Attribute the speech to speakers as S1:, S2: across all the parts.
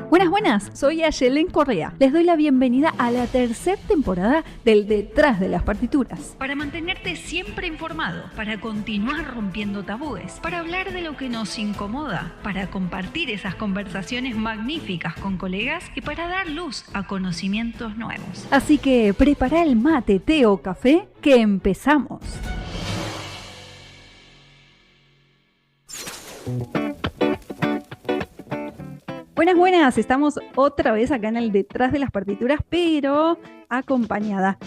S1: Buenas, buenas, soy Ayelen Correa. Les doy la bienvenida a la tercera temporada del Detrás de las Partituras. Para mantenerte siempre informado, para continuar rompiendo tabúes, para hablar de lo que nos incomoda, para compartir esas conversaciones magníficas con colegas y para dar luz a conocimientos nuevos. Así que prepara el mate, té o café, que empezamos. Buenas, buenas, estamos otra vez acá en el Detrás de las Partituras, pero acompañada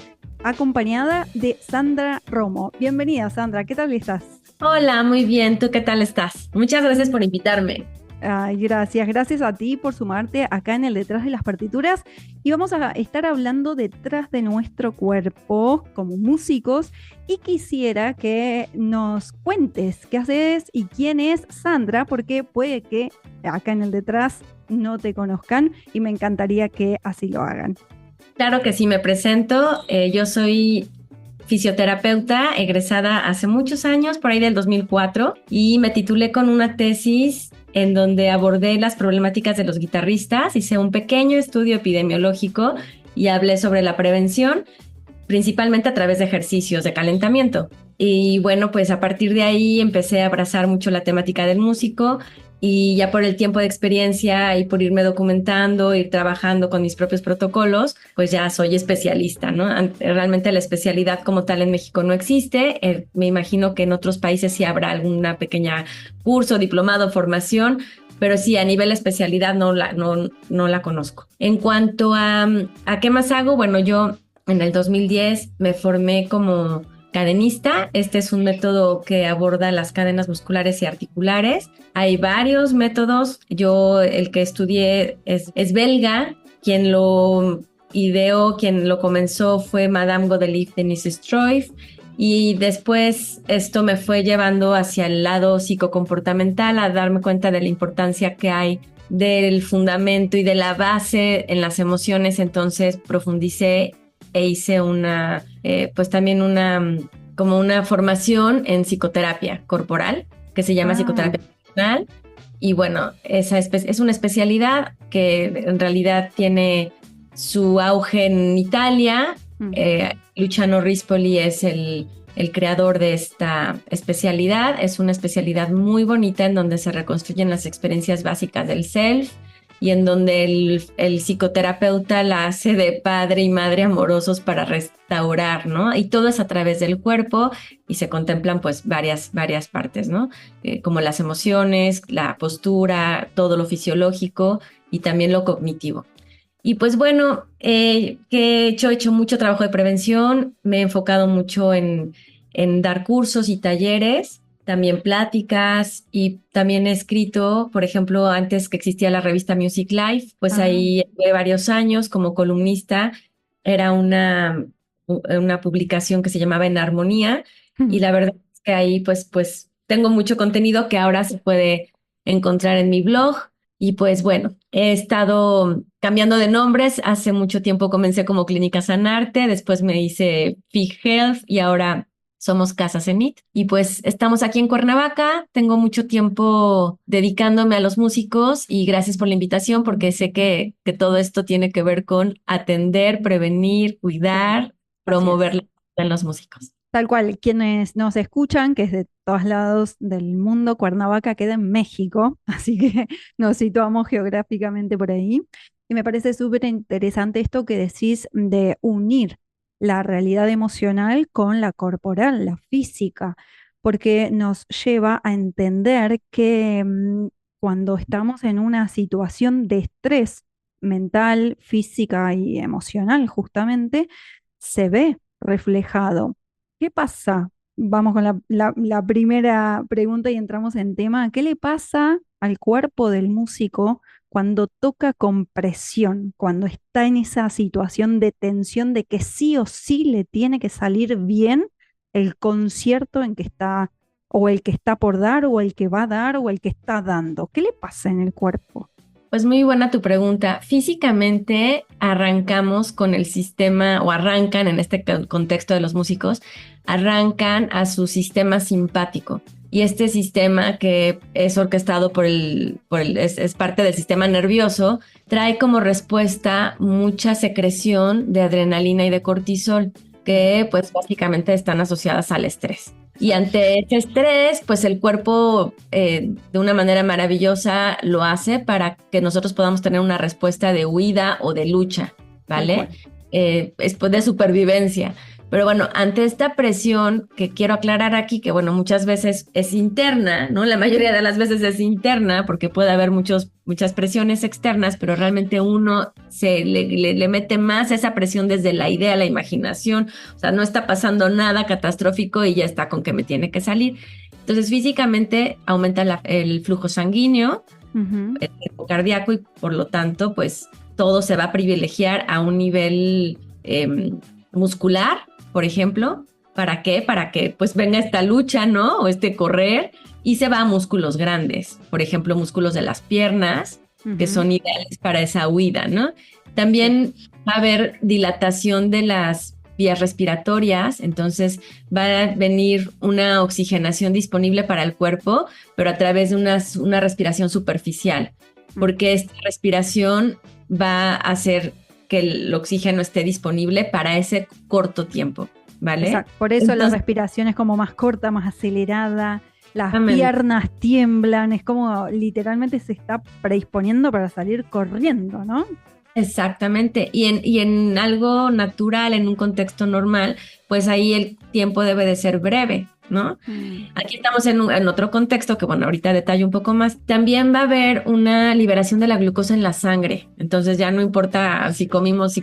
S1: de Sandra Romo. Bienvenida, Sandra, ¿qué tal estás?
S2: Hola, muy bien, ¿tú qué tal estás? Muchas gracias por invitarme.
S1: Ay, gracias a ti por sumarte acá en el Detrás de las Partituras y vamos a estar hablando detrás de nuestro cuerpo como músicos y quisiera que nos cuentes qué haces y quién es Sandra, porque puede que acá en el Detrás no te conozcan y me encantaría que así lo hagan.
S2: Claro que sí, me presento. Yo soy fisioterapeuta egresada hace muchos años, por ahí del 2004, y me titulé con una tesis en donde abordé las problemáticas de los guitarristas. Hice un pequeño estudio epidemiológico y hablé sobre la prevención, principalmente a través de ejercicios de calentamiento. Y bueno, pues a partir de ahí empecé a abrazar mucho la temática del músico y ya por el tiempo de experiencia y por irme documentando, ir trabajando con mis propios protocolos, pues ya soy especialista, ¿no? Realmente la especialidad como tal en México no existe. Me imagino que en otros países sí habrá alguna pequeña curso, diplomado, formación, pero sí, a nivel especialidad no la conozco. En cuanto a qué más hago, bueno, yo en el 2010 me formé como cadenista. Este es un método que aborda las cadenas musculares y articulares. Hay varios métodos. Yo el que estudié es belga. Quien lo ideó, quien lo comenzó fue Madame Godelieve Denise Struijff. Y después esto me fue llevando hacia el lado psicocomportamental, a darme cuenta de la importancia que hay del fundamento y de la base en las emociones. Entonces profundicé e hice como una formación en psicoterapia corporal, que se llama psicoterapia funcional. Y bueno, esa es una especialidad que en realidad tiene su auge en Italia. Luciano Rispoli es el creador de esta especialidad. Es una especialidad muy bonita en donde se reconstruyen las experiencias básicas del self y en donde el psicoterapeuta la hace de padre y madre amorosos para restaurar, ¿no? Y todo es a través del cuerpo y se contemplan pues varias partes, ¿no? Como las emociones, la postura, todo lo fisiológico y también lo cognitivo. Y pues bueno, que he hecho mucho trabajo de prevención, me he enfocado mucho en dar cursos y talleres, también pláticas, y también he escrito, por ejemplo, antes que existía la revista Music Life, pues ahí estuve varios años como columnista. Era una publicación que se llamaba En Armonía, y la verdad es que ahí pues tengo mucho contenido que ahora se puede encontrar en mi blog. Y pues bueno, he estado cambiando de nombres. Hace mucho tiempo comencé como Clínica Sanarte, después me hice Fig Health y ahora somos Casa Zenit. Y pues estamos aquí en Cuernavaca. Tengo mucho tiempo dedicándome a los músicos y gracias por la invitación, porque sé que todo esto tiene que ver con atender, prevenir, cuidar, promover la vida en los músicos.
S1: Tal cual, quienes nos escuchan, que es de todos lados del mundo, Cuernavaca queda en México, así que nos situamos geográficamente por ahí. Y me parece súper interesante esto que decís de unir la realidad emocional con la corporal, la física, porque nos lleva a entender que cuando estamos en una situación de estrés mental, física y emocional, justamente, se ve reflejado. ¿Qué pasa? Vamos con la primera pregunta y entramos en tema. ¿Qué le pasa al cuerpo del músico cuando toca con presión, cuando está en esa situación de tensión de que sí o sí le tiene que salir bien el concierto en que está, o el que está por dar, o el que va a dar, o el que está dando? ¿Qué le pasa en el cuerpo?
S2: Pues muy buena tu pregunta. Físicamente arrancamos con el sistema, o arrancan en este contexto de los músicos, arrancan a su sistema simpático. Y este sistema que es orquestado es parte del sistema nervioso, trae como respuesta mucha secreción de adrenalina y de cortisol, que pues básicamente están asociadas al estrés. Y ante ese estrés, pues el cuerpo de una manera maravillosa lo hace para que nosotros podamos tener una respuesta de huida o de lucha, ¿vale? Es de supervivencia. Pero bueno, ante esta presión que quiero aclarar aquí, que bueno, muchas veces es interna, ¿no? La mayoría de las veces es interna porque puede haber muchas presiones externas, pero realmente uno le mete más esa presión desde la idea, la imaginación. O sea, no está pasando nada catastrófico y ya está con que me tiene que salir. Entonces, físicamente aumenta el flujo sanguíneo, el ritmo cardíaco y por lo tanto, pues todo se va a privilegiar a un nivel muscular, por ejemplo. ¿Para qué? Para que pues venga esta lucha, ¿no? O este correr y se va a músculos grandes, por ejemplo, músculos de las piernas, que son ideales para esa huida, ¿no? También va a haber dilatación de las vías respiratorias, entonces va a venir una oxigenación disponible para el cuerpo, pero a través de una respiración superficial, porque esta respiración va a hacer que el oxígeno esté disponible para ese corto tiempo, ¿vale?
S1: Exacto. Por eso la respiración es como más corta, más acelerada, las piernas tiemblan, es como literalmente se está predisponiendo para salir corriendo, ¿no?
S2: Exactamente, y en algo natural, en un contexto normal, pues ahí el tiempo debe de ser breve, ¿no? Aquí estamos en otro contexto que, bueno, ahorita detallo un poco más. También va a haber una liberación de la glucosa en la sangre, entonces ya no importa si comemos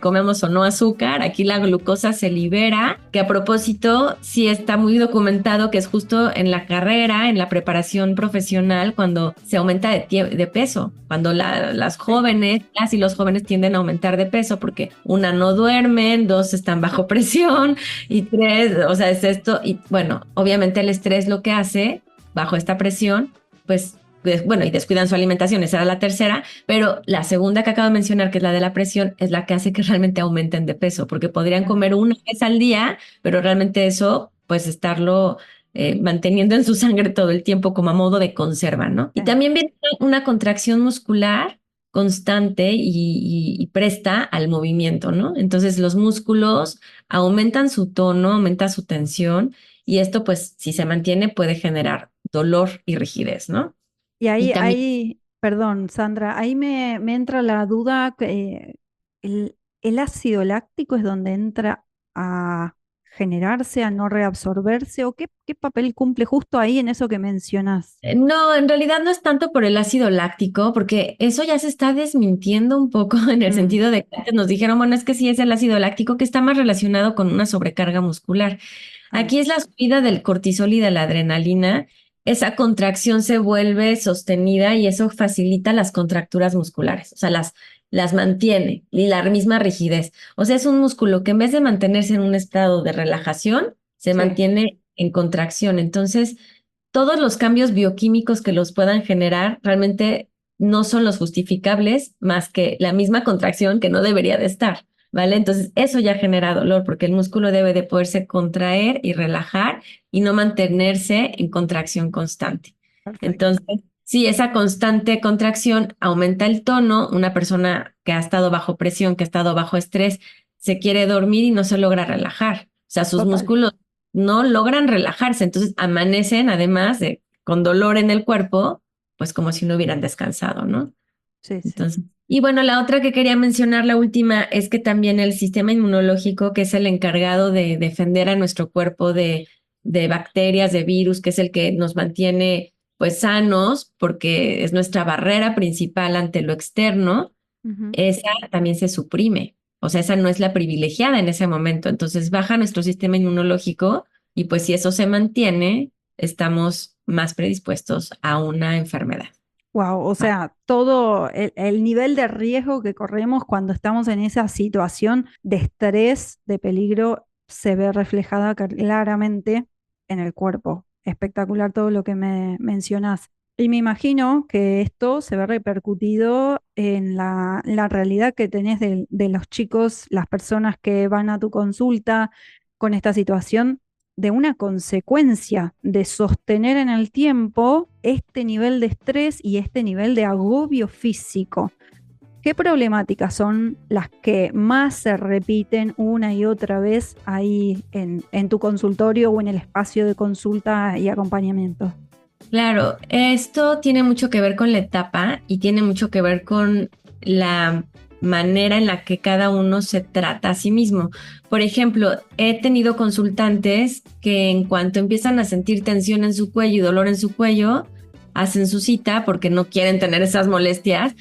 S2: o no azúcar, aquí la glucosa se libera, que a propósito sí está muy documentado que es justo en la carrera, en la preparación profesional, cuando se aumenta de peso, cuando las jóvenes, las y los jóvenes tienden a aumentar de peso porque una no duermen, dos están bajo presión y tres, o sea, es esto. Y bueno, obviamente el estrés lo que hace bajo esta presión, pues, bueno, y descuidan su alimentación, esa era la tercera, pero la segunda que acabo de mencionar, que es la de la presión, es la que hace que realmente aumenten de peso, porque podrían comer una vez al día, pero realmente eso, pues estarlo manteniendo en su sangre todo el tiempo como a modo de conserva, ¿no? Y también viene una contracción muscular constante y presta al movimiento, ¿no? Entonces los músculos aumentan su tono, aumenta su tensión y esto pues si se mantiene puede generar dolor y rigidez, ¿no?
S1: Y
S2: Y también
S1: perdón, Sandra, ahí me entra la duda, el ácido láctico es donde entra a generarse, a no reabsorberse, o qué papel cumple justo ahí en eso que mencionas.
S2: no, en realidad no es tanto por el ácido láctico, porque eso ya se está desmintiendo un poco en el sentido de que antes nos dijeron, bueno, es que sí es el ácido láctico que está más relacionado con una sobrecarga muscular. Aquí es la subida del cortisol y de la adrenalina. Esa contracción se vuelve sostenida y eso facilita las contracturas musculares, o sea, las mantiene y la misma rigidez. O sea, es un músculo que en vez de mantenerse en un estado de relajación, se mantiene en contracción. Entonces, todos los cambios bioquímicos que los puedan generar realmente no son los justificables más que la misma contracción que no debería de estar, ¿vale? Entonces, eso ya genera dolor porque el músculo debe de poderse contraer y relajar y no mantenerse en contracción constante.
S1: Perfecto.
S2: Entonces, si esa constante contracción aumenta el tono, una persona que ha estado bajo presión, que ha estado bajo estrés, se quiere dormir y no se logra relajar. O sea, sus músculos no logran relajarse, entonces amanecen además de con dolor en el cuerpo, pues como si no hubieran descansado, ¿no?
S1: Sí, sí.
S2: Entonces, y bueno, la otra que quería mencionar, la última, es que también el sistema inmunológico, que es el encargado de defender a nuestro cuerpo de bacterias, de virus, que es el que nos mantiene pues sanos, porque es nuestra barrera principal ante lo externo, esa también se suprime. O sea, esa no es la privilegiada en ese momento. Entonces baja nuestro sistema inmunológico y pues si eso se mantiene, estamos más predispuestos a una enfermedad.
S1: Wow, o sea, todo el nivel de riesgo que corremos cuando estamos en esa situación de estrés, de peligro, se ve reflejada claramente en el cuerpo. Espectacular todo lo que me mencionas. Y me imagino que esto se ve repercutido en la realidad que tenés de los chicos, las personas que van a tu consulta con esta situación. de una consecuencia de sostener en el tiempo este nivel de estrés y este nivel de agobio físico. ¿Qué problemáticas son las que más se repiten una y otra vez ahí en tu consultorio o en el espacio de consulta y acompañamiento?
S2: Claro, esto tiene mucho que ver con la etapa y tiene mucho que ver con la manera en la que cada uno se trata a sí mismo. Por ejemplo, he tenido consultantes que en cuanto empiezan a sentir tensión en su cuello y dolor en su cuello, hacen su cita porque no quieren tener esas molestias.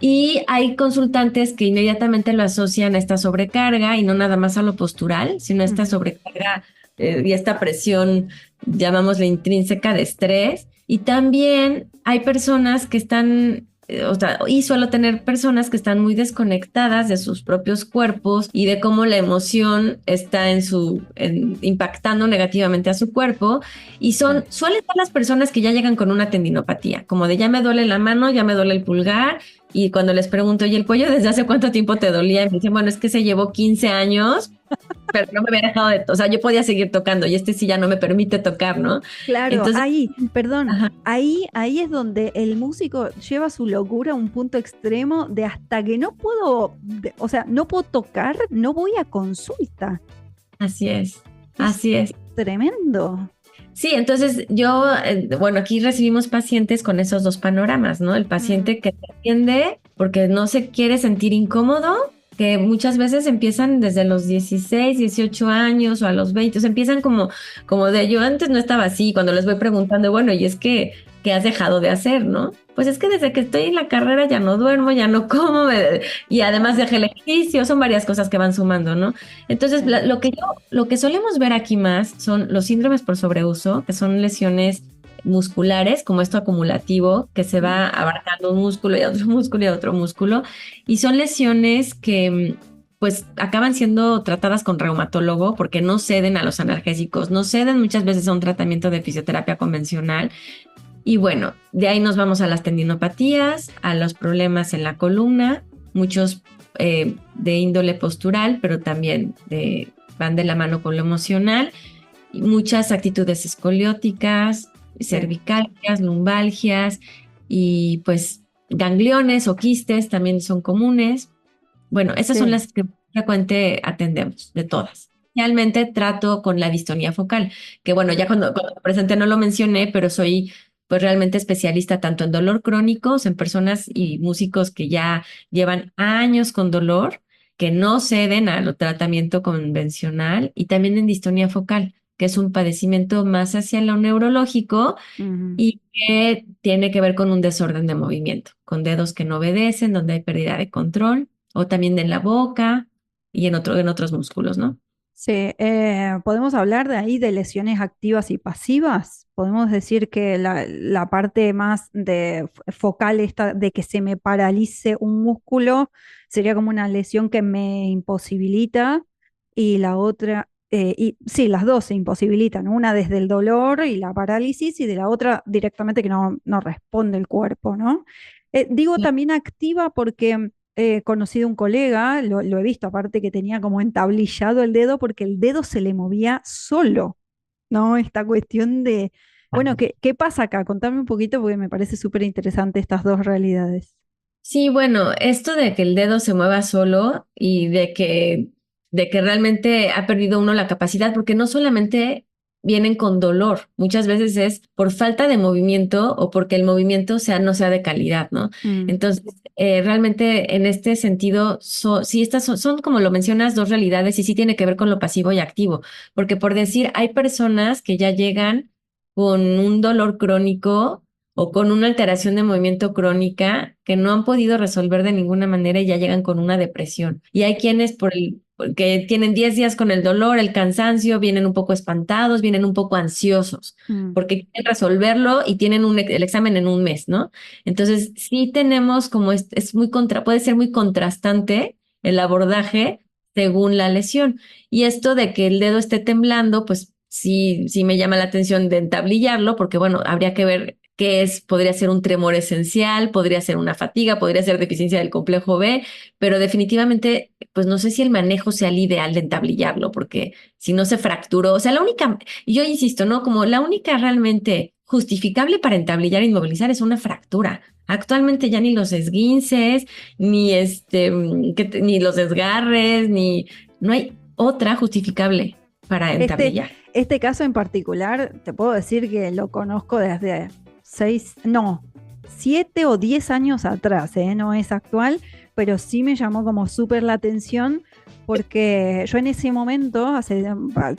S2: Y hay consultantes que inmediatamente lo asocian a esta sobrecarga y no nada más a lo postural, sino a esta
S1: Ujú.
S2: sobrecarga y esta presión, llamámosle intrínseca de estrés. Y también hay personas que están, o sea, y suelo tener personas que están muy desconectadas de sus propios cuerpos y de cómo la emoción está impactando negativamente a su cuerpo. Y
S1: Sí.
S2: suelen ser las personas que ya llegan con una tendinopatía, como de ya me duele la mano, ya me duele el pulgar. Y cuando les pregunto, ¿y el cuello desde hace cuánto tiempo te dolía? Y me dicen, bueno, es que se llevó 15 años, pero no me había dejado o sea, yo podía seguir tocando y este sí ya no me permite tocar, ¿no?
S1: Claro,
S2: Entonces,
S1: ahí, perdón,
S2: ajá,
S1: ahí es donde el músico lleva su locura a un punto extremo de hasta que no puedo, o sea, no puedo tocar, no voy a consulta.
S2: así es,
S1: Es
S2: así es.
S1: tremendo.
S2: Sí, entonces bueno, aquí recibimos pacientes con esos dos panoramas, ¿no? El
S1: Mm.
S2: paciente que te atiende porque no se quiere sentir incómodo, que muchas veces empiezan desde los 16, 18 años o a los 20, o sea, empiezan como de yo antes no estaba así, cuando les voy preguntando, bueno, y es que, ¿qué has dejado de hacer, no? Pues es que desde que estoy en la carrera ya no duermo, ya no como, y además dejé el ejercicio, son varias cosas que van sumando, ¿no? Entonces,
S1: Sí.
S2: lo que solemos ver aquí más son los síndromes por sobreuso, que son lesiones musculares, como esto acumulativo, que se
S1: Mm.
S2: va abarcando un músculo y otro músculo y otro músculo, y son lesiones que pues acaban siendo tratadas con reumatólogo porque no ceden a los analgésicos, no ceden muchas veces a un tratamiento de fisioterapia convencional. Y bueno, de ahí nos vamos a las tendinopatías, a los problemas en la columna, muchos de índole postural, pero también van de la mano con lo emocional, y muchas actitudes escolióticas,
S1: Sí.
S2: cervicalgias, lumbalgias y pues gangliones o quistes también son comunes. Bueno, esas son
S1: Sí.
S2: las que frecuente atendemos, de todas. Realmente trato con la distonía focal, que bueno, ya cuando me presenté no lo mencioné, pero soy pues realmente especialista tanto en dolor crónico, o sea, en personas y músicos que ya llevan años con dolor, que no ceden al tratamiento convencional, y también en distonía focal, que es un padecimiento más hacia lo neurológico
S1: Ujú.
S2: y que tiene que ver con un desorden de movimiento, con dedos que no obedecen, donde hay pérdida de control, o también en la boca y en otros músculos, ¿no?
S1: Sí, podemos hablar de ahí de lesiones activas y pasivas. Podemos decir que la parte más focal esta de que se me paralice un músculo sería como una lesión que me imposibilita y la otra, y sí, las dos se imposibilitan, una desde el dolor y la parálisis y de la otra directamente que no responde el cuerpo, ¿no? Digo también activa porque he conocido un colega, lo he visto, aparte que tenía como entablillado el dedo porque el dedo se le movía solo, ¿no? Esta cuestión de, bueno, ¿qué pasa acá? Contame un poquito porque me parece súper interesante estas dos realidades.
S2: Sí, bueno, esto de que el dedo se mueva solo y de que realmente ha perdido uno la capacidad, porque no solamente vienen con dolor, muchas veces es por falta de movimiento o porque el movimiento no sea de calidad, ¿no?
S1: Mm.
S2: Entonces, realmente en este sentido, sí, estas son, como lo mencionas, dos realidades y sí tiene que ver con lo pasivo y activo, porque por decir, hay personas que ya llegan con un dolor crónico o con una alteración de movimiento crónica que no han podido resolver de ninguna manera y ya llegan con una depresión. Y hay quienes porque tienen 10 días con el dolor, el cansancio, vienen un poco espantados, vienen un poco ansiosos,
S1: Mm.
S2: porque quieren resolverlo y tienen el examen en un mes, ¿no? Entonces, sí tenemos como es muy puede ser muy contrastante el abordaje según la lesión. Y esto de que el dedo esté temblando, pues sí me llama la atención de entablillarlo, porque bueno, habría que ver podría ser un tremor esencial, podría ser una fatiga, podría ser deficiencia del complejo B, pero definitivamente, pues no sé si el manejo sea el ideal de entablillarlo, porque si no se fracturó, o sea, yo insisto, ¿no? Como la única realmente justificable para entablillar e inmovilizar es una fractura. Actualmente ya ni los esguinces, ni ni los desgarres, no hay otra justificable para
S1: Este,
S2: entablillar.
S1: este caso en particular, te puedo decir que lo conozco desde 6, no, 7 o 10 años atrás, ¿eh? No es actual, pero sí me llamó como súper la atención porque yo en ese momento,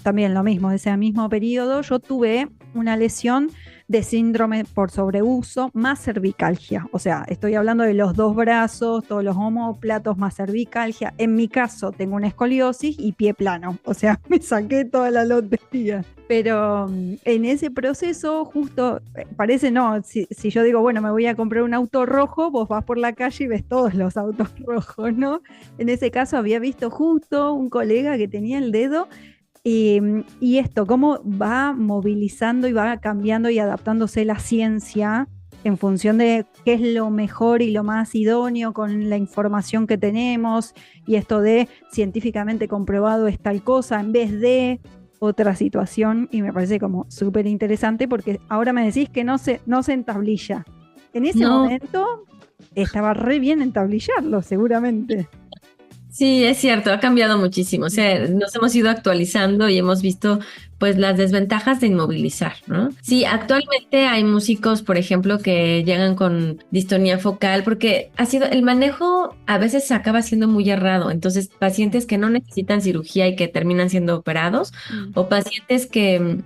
S1: también lo mismo, ese mismo periodo, yo tuve una lesión de síndrome por sobreuso más cervicalgia. O sea, estoy hablando de los dos brazos, todos los omóplatos más cervicalgia. En mi caso tengo una escoliosis y pie plano. O sea, me saqué toda la lotería. Pero en ese proceso, justo, parece no, si yo digo, bueno, me voy a comprar un auto rojo, vos vas por la calle y ves todos los autos rojos, ¿no? En ese caso había visto justo un colega que tenía el dedo y esto, cómo va movilizando y va cambiando y adaptándose la ciencia en función de qué es lo mejor y lo más idóneo con la información que tenemos, y esto de científicamente comprobado es tal cosa en vez de otra situación, y me parece como súper interesante porque ahora me decís que no se entablilla. En ese
S2: No.
S1: momento estaba re bien entablillarlo, seguramente.
S2: Sí, es cierto, ha cambiado muchísimo. O sea, nos hemos ido actualizando y hemos visto pues las desventajas de inmovilizar, ¿no? Sí, actualmente hay músicos, por ejemplo, que llegan con distonía focal porque el manejo a veces acaba siendo muy errado. Entonces, pacientes que no necesitan cirugía y que terminan siendo operados,
S1: Mm.
S2: o pacientes que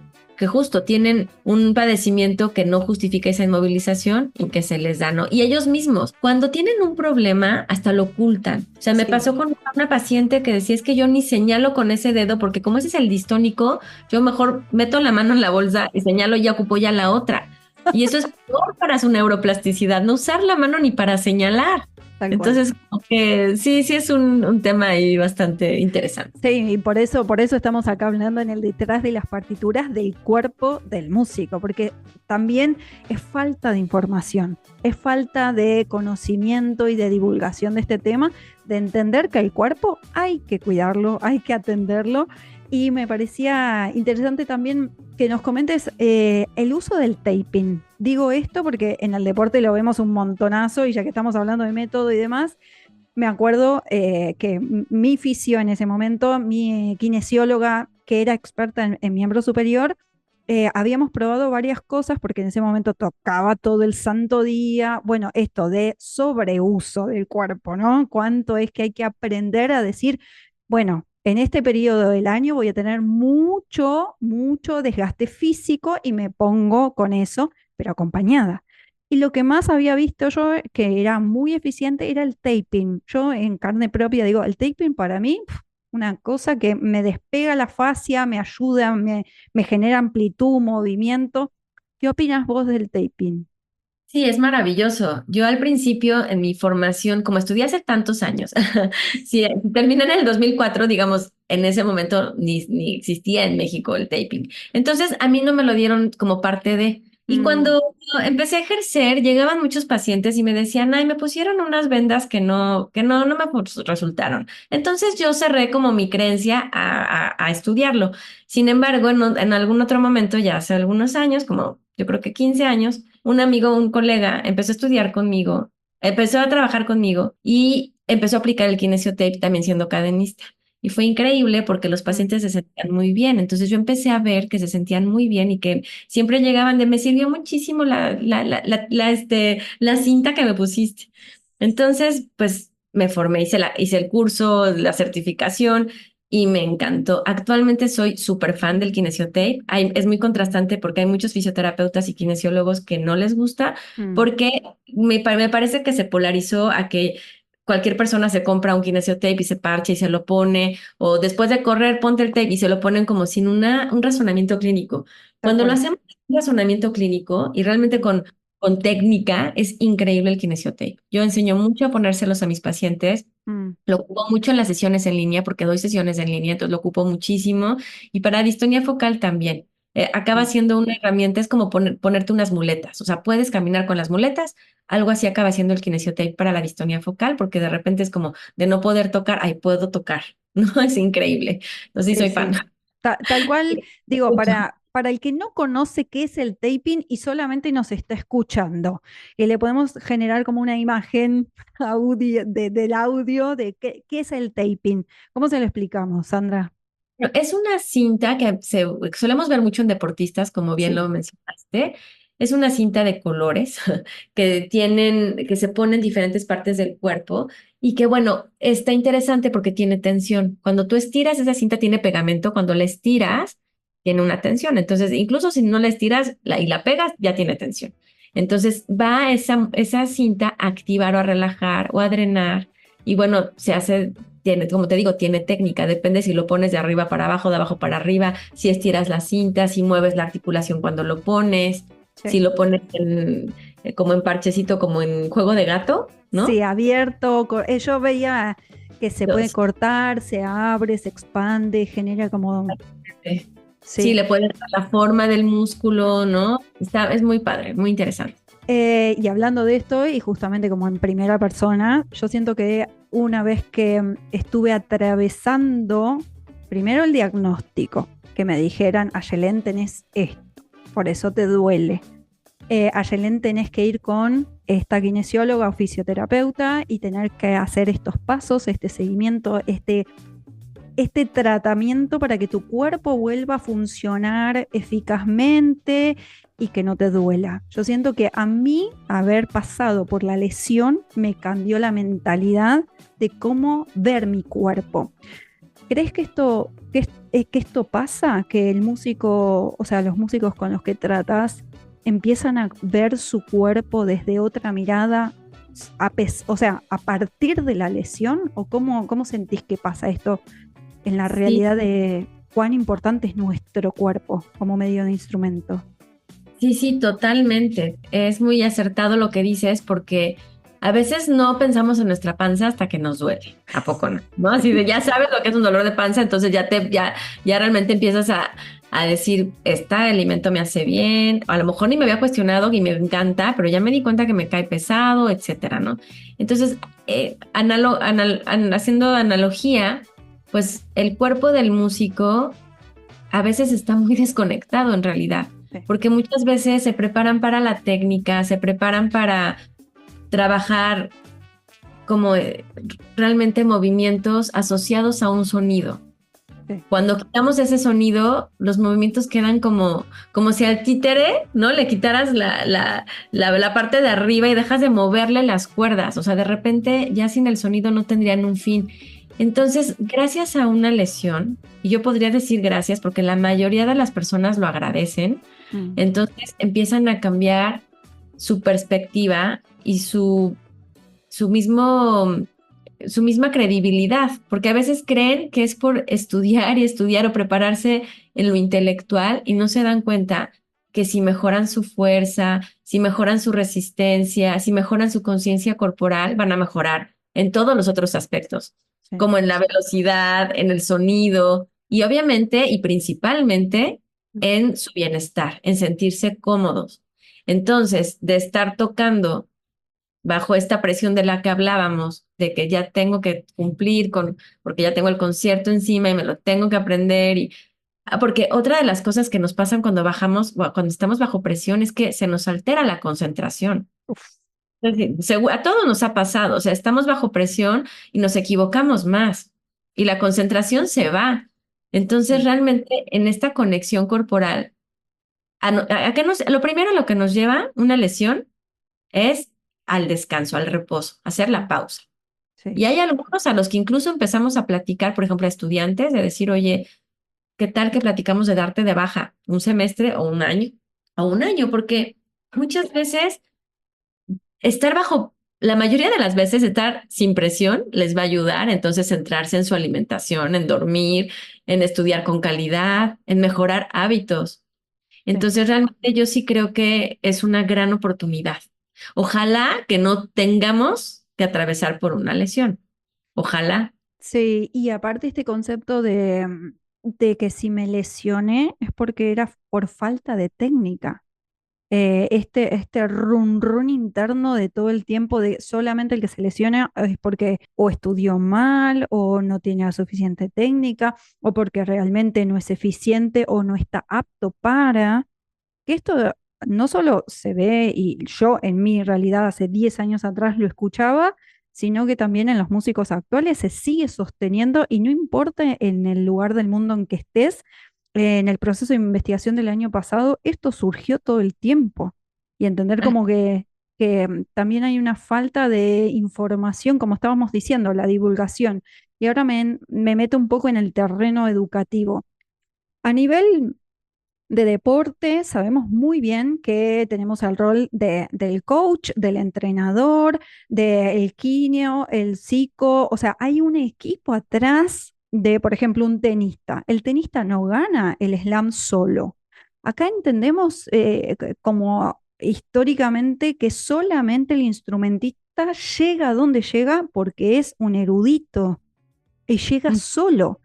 S2: justo tienen un padecimiento que no justifica esa inmovilización y que se les da, ¿no? Y ellos mismos, cuando tienen un problema, hasta lo ocultan. O sea, me
S1: Sí.
S2: pasó con una paciente que decía, es que yo ni señalo con ese dedo, porque como ese es el distónico, yo mejor meto la mano en la bolsa y señalo y ya ocupo ya la otra. Y eso es peor para su neuroplasticidad, no usar la mano ni para señalar.
S1: Tal cual.
S2: Entonces, como que sí es un tema ahí bastante interesante.
S1: Sí, y por eso estamos acá hablando en el detrás de las partituras del cuerpo del músico, porque también es falta de información, es falta de conocimiento y de divulgación de este tema, de entender que el cuerpo hay que cuidarlo, hay que atenderlo. Y me parecía interesante también que nos comentes el uso del taping. Digo esto porque en el deporte lo vemos un montonazo, y ya que estamos hablando de método y demás, me acuerdo que mi fisio en ese momento, mi kinesióloga, que era experta en miembro superior, habíamos probado varias cosas porque en ese momento tocaba todo el santo día. Bueno, esto de sobreuso del cuerpo, ¿no? Cuánto es que hay que aprender a decir, bueno, en este periodo del año voy a tener mucho, mucho desgaste físico y me pongo con eso, pero acompañada. Y lo que más había visto yo que era muy eficiente era el taping. Yo en carne propia digo, el taping para mí, una cosa que me despega la fascia, me ayuda, me genera amplitud, movimiento. ¿Qué opinas vos del taping?
S2: Sí, es maravilloso. Yo al principio en mi formación, como estudié hace tantos años, sí, terminé en el 2004, digamos, en ese momento ni existía en México el taping. Entonces a mí no me lo dieron como parte de... Y
S1: Mm,
S2: cuando empecé a ejercer, llegaban muchos pacientes y me decían, ay, me pusieron unas vendas que no me resultaron. Entonces yo cerré como mi creencia a estudiarlo. Sin embargo, en algún otro momento, ya hace algunos años, como yo creo que 15 años, un amigo, un colega, empezó a estudiar conmigo, empezó a trabajar conmigo y empezó a aplicar el kinesiotape también siendo cadenista. Y fue increíble porque los
S1: mm,
S2: pacientes se sentían muy bien. Entonces yo empecé a ver que se sentían muy bien y que siempre llegaban me sirvió muchísimo la cinta que me pusiste. Entonces, pues me formé, hice el curso, la certificación y me encantó. Actualmente soy súper fan del kinesiotape. Es muy contrastante porque hay muchos fisioterapeutas y kinesiólogos que no les gusta
S1: mm,
S2: porque me parece que se polarizó a que cualquier persona se compra un kinesiotape y se parcha y se lo pone, o después de correr ponte el tape y se lo ponen como sin un razonamiento clínico.
S1: tal
S2: Cuando lo
S1: cual.
S2: hacemos un razonamiento clínico y realmente con técnica, es increíble el kinesiotape. Yo enseño mucho a ponérselos a mis pacientes.
S1: Mm.
S2: Lo ocupo mucho en las sesiones en línea porque doy sesiones en línea, entonces lo ocupo muchísimo. Y para distonía focal también. acaba siendo una herramienta, es como ponerte unas muletas, o sea, puedes caminar con las muletas, algo así acaba siendo el kinesiotape para la distonía focal, porque de repente es como de no poder tocar, ay, puedo tocar, ¿no? Es increíble. Entonces sí
S1: Sí,
S2: soy fan.
S1: sí. Tal cual, digo, para el que no conoce qué es el taping y solamente nos está escuchando, y le podemos generar como una imagen del audio de qué es el taping. ¿Cómo se lo explicamos, Sandra?
S2: Es una cinta que solemos ver mucho en deportistas, como bien
S1: Sí.
S2: lo mencionaste. Es una cinta de colores que se pone en diferentes partes del cuerpo y que, bueno, está interesante porque tiene tensión. Cuando tú estiras, esa cinta tiene pegamento. Cuando la estiras, tiene una tensión. Entonces, incluso si no la estiras y la pegas, ya tiene tensión. Entonces, va esa cinta a activar o a relajar o a drenar. Y bueno, se hace tiene, como te digo, tiene técnica, depende si lo pones de arriba para abajo, de abajo para arriba, si estiras la cinta, si mueves la articulación cuando lo pones,
S1: Sí.
S2: si lo pones como en parchecito, como en juego de gato,
S1: Sí,
S2: ¿no?
S1: abierto. Yo veía que se puede
S2: Los-
S1: cortar, se abre, se expande, genera como,
S2: eh, sí,
S1: sí.
S2: le puedes dar la forma del músculo, ¿no? Es muy padre, muy interesante.
S1: Y hablando de esto, y justamente como en primera persona, yo siento que una vez que estuve atravesando primero el diagnóstico, que me dijeran, Ayelén, tenés esto, por eso te duele. Ayelén, tenés que ir con esta kinesióloga o fisioterapeuta y tener que hacer estos pasos, este seguimiento, este tratamiento para que tu cuerpo vuelva a funcionar eficazmente y que no te duela. Yo siento que a mí haber pasado por la lesión me cambió la mentalidad de cómo ver mi cuerpo. ¿Crees que esto pasa? Que el músico, o sea, los músicos con los que tratas empiezan a ver su cuerpo desde otra mirada, o sea, a partir de la lesión, o cómo sentís que pasa esto en la
S2: Sí,
S1: realidad de cuán importante es nuestro cuerpo como medio de instrumento?
S2: sí, sí, totalmente. Es muy acertado lo que dices porque a veces no pensamos en nuestra panza hasta que nos duele. ¿A poco no? ¿No? Así de ya sabes lo que es un dolor de panza, entonces ya realmente empiezas a decir, este alimento me hace bien. A lo mejor ni me había cuestionado y me encanta, pero ya me di cuenta que me cae pesado, etcétera, ¿no? Entonces, haciendo analogía, pues el cuerpo del músico a veces está muy desconectado en realidad,
S1: Sí,
S2: porque muchas veces se preparan para la técnica, se preparan para trabajar como realmente movimientos asociados a un sonido.
S1: sí,
S2: Cuando quitamos ese sonido, los movimientos quedan como si al títere, ¿no? Le quitaras la parte de arriba y dejas de moverle las cuerdas. O sea, de repente ya sin el sonido no tendrían un fin. Entonces, gracias a una lesión, y yo podría decir gracias porque la mayoría de las personas lo agradecen,
S1: mm,
S2: entonces empiezan a cambiar su perspectiva y su mismo su misma credibilidad, porque a veces creen que es por estudiar y estudiar o prepararse en lo intelectual y no se dan cuenta que si mejoran su fuerza, si mejoran su resistencia, si mejoran su conciencia corporal, van a mejorar en todos los otros aspectos,
S1: sí,
S2: como en la velocidad, en el sonido y obviamente y principalmente
S1: mm,
S2: en su bienestar, en sentirse cómodos. Entonces, de estar tocando bajo esta presión de la que hablábamos, de que ya tengo que cumplir con, porque ya tengo el concierto encima y me lo tengo que aprender. Porque otra de las cosas que nos pasan cuando bajamos, o cuando estamos bajo presión, es que se nos altera la concentración.
S1: uf,
S2: Es decir, a todos nos ha pasado, o sea, estamos bajo presión y nos equivocamos más y la concentración se va. Entonces,
S1: sí,
S2: realmente en esta conexión corporal, lo primero a lo que nos lleva una lesión es al descanso, al reposo, hacer la
S1: mm,
S2: pausa.
S1: sí,
S2: Y hay algunos a los que incluso empezamos a platicar, por ejemplo, a estudiantes, de decir, oye, ¿qué tal que platicamos de darte de baja un semestre o un año? O un año, porque muchas veces estar bajo, la mayoría de las veces estar sin presión les va a ayudar, entonces centrarse en su alimentación, en dormir, en estudiar con calidad, en mejorar hábitos.
S1: sí.
S2: Entonces, realmente yo sí creo que es una gran oportunidad. Ojalá que no tengamos que atravesar por una lesión. Ojalá.
S1: Sí, y aparte este concepto de de que si me lesioné es porque era por falta de técnica. Este run run interno de todo el tiempo de solamente el que se lesiona es porque o estudió mal o no tiene la suficiente técnica o porque realmente no es eficiente o no está apto para, que esto no solo se ve, y yo en mi realidad hace 10 años atrás lo escuchaba, sino que también en los músicos actuales se sigue sosteniendo y no importa en el lugar del mundo en que estés, en el proceso de investigación del año pasado, esto surgió todo el tiempo. Y entender
S2: Ah,
S1: como que también hay una falta de información, como estábamos diciendo, la divulgación. Y ahora me meto un poco en el terreno educativo. A nivel de deporte, sabemos muy bien que tenemos el rol del coach, del entrenador, del quinio, el psico, o sea, hay un equipo atrás de, por ejemplo, un tenista. El tenista no gana el slam solo. Acá entendemos como históricamente que solamente el instrumentista llega a donde llega porque es un erudito y llega
S2: mm,
S1: solo.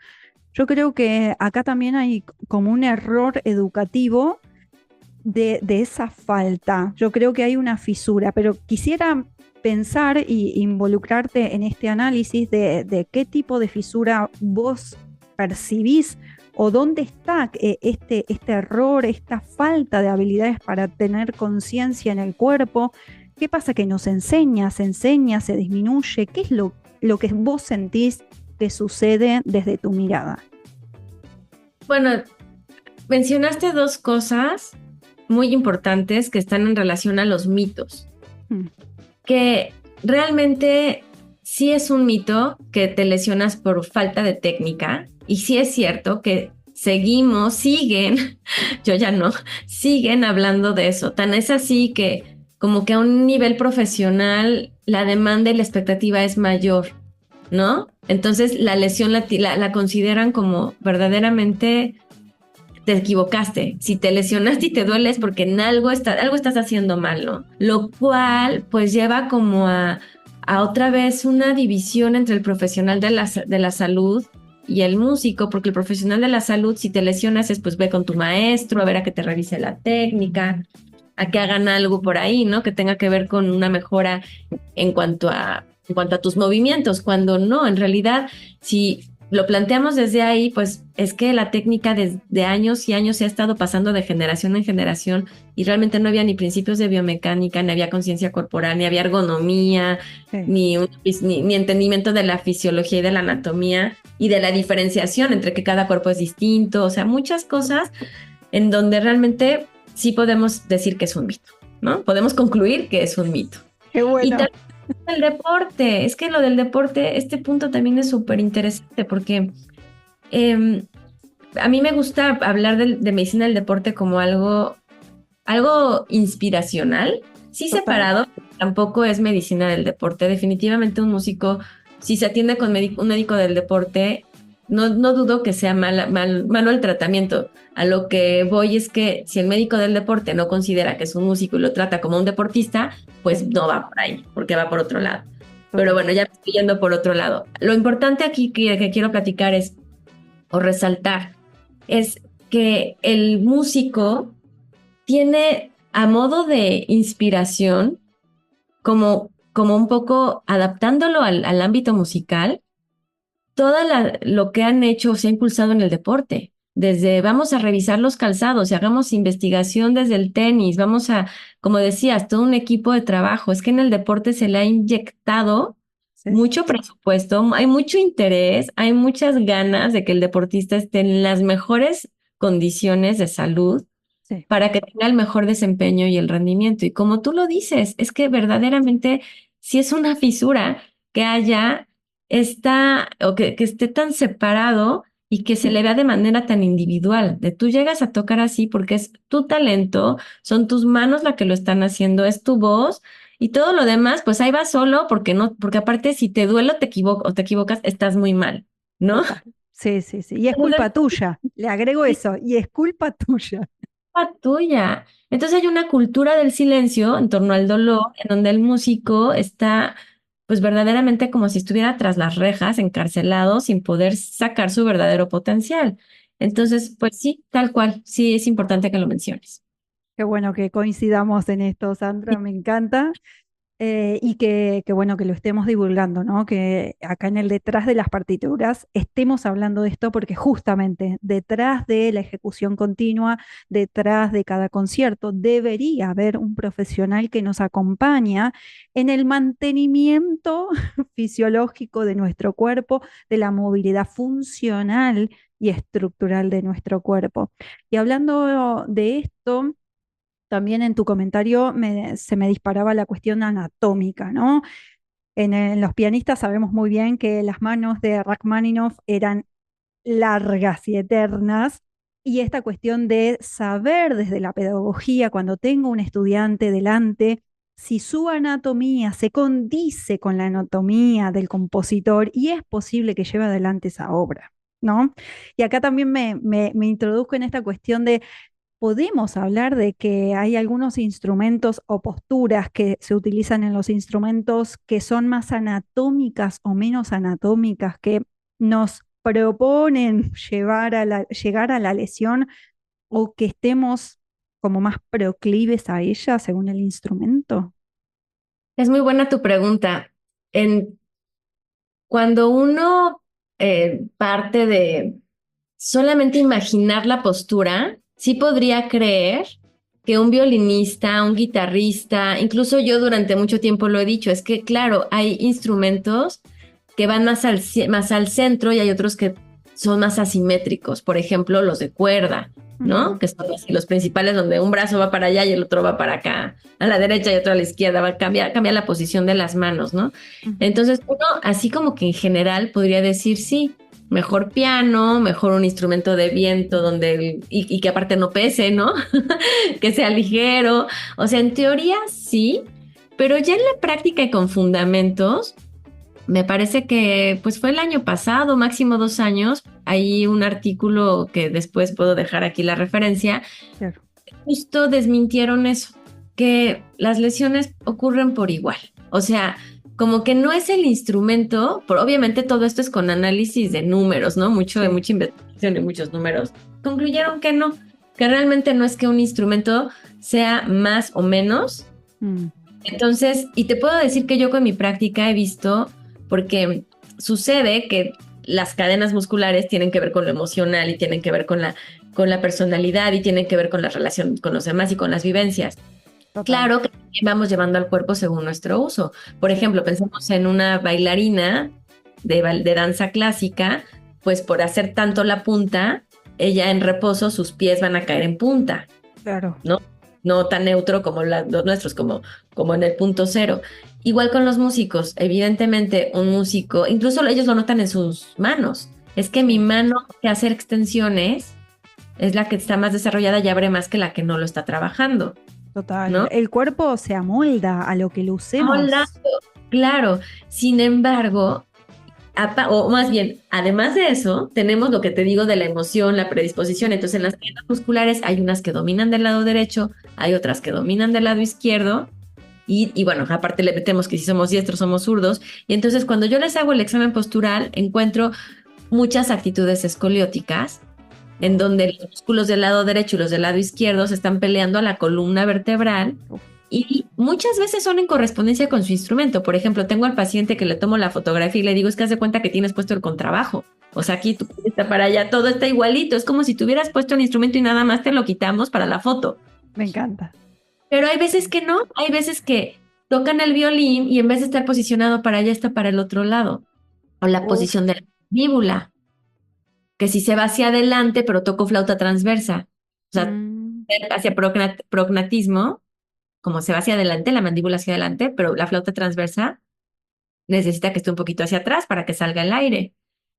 S1: Yo creo que acá también hay como un error educativo de esa falta. Yo creo que hay una fisura, pero quisiera pensar y involucrarte en este análisis de qué tipo de fisura vos percibís o dónde está este error, esta falta de habilidades para tener conciencia en el cuerpo. ¿Qué pasa que nos enseña, se disminuye? ¿Qué es lo que vos sentís que sucede desde tu mirada?
S2: Bueno, mencionaste dos cosas muy importantes que están en relación a los mitos,
S1: Mm,
S2: que realmente sí es un mito que te lesionas por falta de técnica y sí es cierto que siguen, yo ya no, siguen hablando de eso. Tan es así que como que a un nivel profesional la demanda y la expectativa es mayor, ¿no? Entonces la lesión la consideran como verdaderamente te equivocaste. Si te lesionaste y te duele es porque en algo estás haciendo mal, ¿no? Lo cual pues lleva como a otra vez una división entre el profesional de la salud y el músico, porque el profesional de la salud, si te lesionas, es pues ve con tu maestro a ver a que te revise la técnica, a que hagan algo por ahí, ¿no? Que tenga que ver con una mejora en cuanto a tus movimientos, cuando no, en realidad, si lo planteamos desde ahí, pues es que la técnica de años y años se ha estado pasando de generación en generación y realmente no había ni principios de biomecánica, ni había conciencia corporal, ni había ergonomía,
S1: sí.
S2: ni entendimiento de la fisiología y de la anatomía y de la diferenciación entre que cada cuerpo es distinto, o sea, muchas cosas en donde realmente sí podemos decir que es un mito, ¿no? Podemos concluir que es un mito.
S1: Qué
S2: Y
S1: bueno.
S2: también el deporte, es que lo del deporte, este punto también es súper interesante porque eh, a mí me gusta hablar de medicina del deporte como algo inspiracional, sí
S1: Total.
S2: separado, tampoco es medicina del deporte. Definitivamente un músico, si se atiende con un médico del deporte, no dudo que sea malo el tratamiento. A lo que voy es que si el médico del deporte no considera que es un músico y lo trata como un deportista, pues
S1: Sí,
S2: no va por ahí, porque va por otro lado. Pero
S1: total.
S2: bueno, ya me estoy yendo por otro lado. Lo importante aquí que quiero platicar es, o resaltar, es que el músico tiene a modo de inspiración, como un poco adaptándolo al ámbito musical, lo que han hecho o se ha impulsado en el deporte. Desde vamos a revisar los calzados y hagamos investigación desde el tenis, vamos a, como decías, todo un equipo de trabajo. Es que en el deporte se le ha inyectado
S1: Sí,
S2: mucho presupuesto, hay mucho interés, hay muchas ganas de que el deportista esté en las mejores condiciones de salud
S1: sí.
S2: para que tenga el mejor desempeño y el rendimiento. Y como tú lo dices, es que verdaderamente si es una fisura que haya que esté tan separado y que se le vea de manera tan individual, de tú llegas a tocar así porque es tu talento, son tus manos las que lo están haciendo, es tu voz y todo lo demás, pues ahí va solo porque no, porque aparte si te duele o te equivocas, estás muy mal, ¿no?
S1: Total. Sí, sí, sí. Y es culpa tuya. Le agrego eso. Y es culpa tuya.
S2: Tuya. Entonces hay una cultura del silencio en torno al dolor, en donde el músico está, pues verdaderamente como si estuviera tras las rejas, encarcelado, sin poder sacar su verdadero potencial. Entonces, pues sí, tal cual, sí es importante que lo menciones.
S1: Qué bueno que coincidamos en esto, Sandra, me encanta. Y que bueno que lo estemos divulgando, ¿no? Que acá en el detrás de las partituras estemos hablando de esto porque justamente detrás de la ejecución continua, detrás de cada concierto, debería haber un profesional que nos acompaña en el mantenimiento fisiológico de nuestro cuerpo, de la movilidad funcional y estructural de nuestro cuerpo. Y hablando de esto, también en tu comentario se me disparaba la cuestión anatómica, ¿no? En los pianistas sabemos muy bien que las manos de Rachmaninoff eran largas y eternas, y esta cuestión de saber desde la pedagogía, cuando tengo un estudiante delante, si su anatomía se condice con la anatomía del compositor y es posible que lleve adelante esa obra, ¿no? Y acá también me introduzco en esta cuestión de podemos hablar de que hay algunos instrumentos o posturas que se utilizan en los instrumentos que son más anatómicas o menos anatómicas, que nos proponen llegar a la lesión o que estemos como más proclives a ella según el instrumento.
S2: Es muy buena tu pregunta. En, cuando uno parte de solamente imaginar la postura, sí podría creer que un violinista, un guitarrista, incluso yo durante mucho tiempo lo he dicho, es que claro, hay instrumentos que van más al centro y hay otros que son más asimétricos, por ejemplo, los de cuerda, ¿no?
S1: Ujú,
S2: Que son así los principales donde un brazo va para allá y el otro va para acá, a la derecha y otro a la izquierda, cambia la posición de las manos, ¿no?
S1: ujú.
S2: Entonces, uno así como que en general podría decir sí. Mejor piano, mejor un instrumento de viento y que aparte no pese, ¿no? Que sea ligero. O sea, en teoría sí, pero ya en la práctica y con fundamentos, me parece que pues fue el año pasado, máximo 2 años, hay un artículo que después puedo dejar aquí la referencia,
S1: Claro,
S2: justo desmintieron eso, que las lesiones ocurren por igual. O sea, como que no es el instrumento, pero obviamente todo esto es con análisis de números, ¿no?
S1: sí.
S2: Mucha investigación y muchos números. Concluyeron que no, que realmente no es que un instrumento sea más o menos.
S1: Mm,
S2: Entonces, y te puedo decir que yo con mi práctica he visto, porque sucede que las cadenas musculares tienen que ver con lo emocional y tienen que ver con la personalidad y tienen que ver con la relación con los demás y con las vivencias.
S1: total.
S2: Claro que también vamos llevando al cuerpo según nuestro uso. Por
S1: Sí,
S2: ejemplo, pensemos en una bailarina de danza clásica, pues por hacer tanto la punta, ella en reposo, sus pies van a caer en punta,
S1: claro.
S2: ¿no? No tan neutro como los nuestros, como en el punto cero. Igual con los músicos, evidentemente un músico, incluso ellos lo notan en sus manos. Es que mi
S1: Sí.
S2: mano que hacer extensiones es la que está más desarrollada y abre más que la que no lo está trabajando,
S1: Total.
S2: ¿no?
S1: El cuerpo se amolda a lo que lo
S2: Hola,
S1: usemos.
S2: claro. Sin embargo, o más bien, además de eso, tenemos lo que te digo de la emoción, la predisposición. Entonces, en las piernas musculares hay unas que dominan del lado derecho, hay otras que dominan del lado izquierdo. Y bueno, aparte le metemos que si somos diestros, somos zurdos. Y entonces, cuando yo les hago el examen postural, encuentro muchas actitudes escolióticas, en donde los músculos del lado derecho y los del lado izquierdo se están peleando a la columna vertebral
S1: Uf,
S2: y muchas veces son en correspondencia con su instrumento. Por ejemplo, tengo al paciente que le tomo la fotografía y le digo, es que haz de cuenta que tienes puesto el contrabajo. O sea, aquí tú está para allá, todo está igualito. Es como si tuvieras puesto el instrumento y nada más te lo quitamos para la foto.
S1: me encanta.
S2: Pero hay veces que no, hay veces que tocan el violín y en vez de estar posicionado para allá, está para el otro lado. O la
S1: Uf.
S2: posición de la mandíbula, que si se va hacia adelante, pero toco flauta transversa. O sea,
S1: Mm,
S2: hacia prognatismo, como se va hacia adelante, la mandíbula hacia adelante, pero la flauta transversa necesita que esté un poquito hacia atrás para que salga el aire.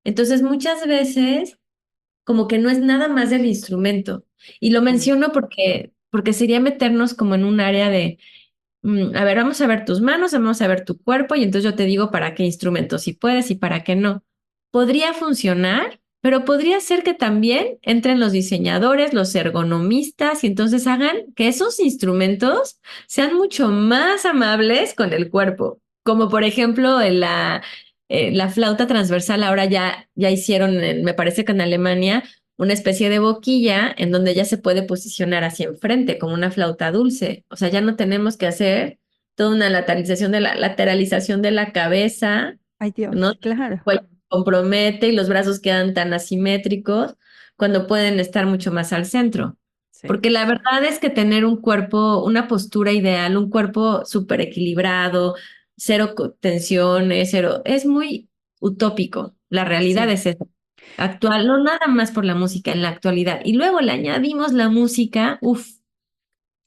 S2: Entonces, muchas veces, como que no es nada más del instrumento. Y lo
S1: mm.
S2: menciono porque sería meternos como en un área de, a ver, vamos a ver tus manos, vamos a ver tu cuerpo, y entonces yo te digo para qué instrumento sí puedes y para qué no. Podría funcionar, pero podría ser que también entren los diseñadores, los ergonomistas, y entonces hagan que esos instrumentos sean mucho más amables con el cuerpo. Como por ejemplo la flauta transversal, ahora ya hicieron, me parece que en Alemania, una especie de boquilla en donde ya se puede posicionar hacia enfrente, como una flauta dulce. O sea, ya no tenemos que hacer toda una lateralización de la cabeza,
S1: Ay,
S2: ¿no?
S1: Dios, claro.
S2: Pues compromete y los brazos quedan tan asimétricos cuando pueden estar mucho más al centro.
S1: Sí.
S2: Porque la verdad es que tener un cuerpo, una postura ideal, un cuerpo súper equilibrado, cero tensiones, cero, es muy utópico. La realidad
S1: Sí.
S2: es esa. Actual, no nada más por la música en la actualidad. Y luego le añadimos la música, uff,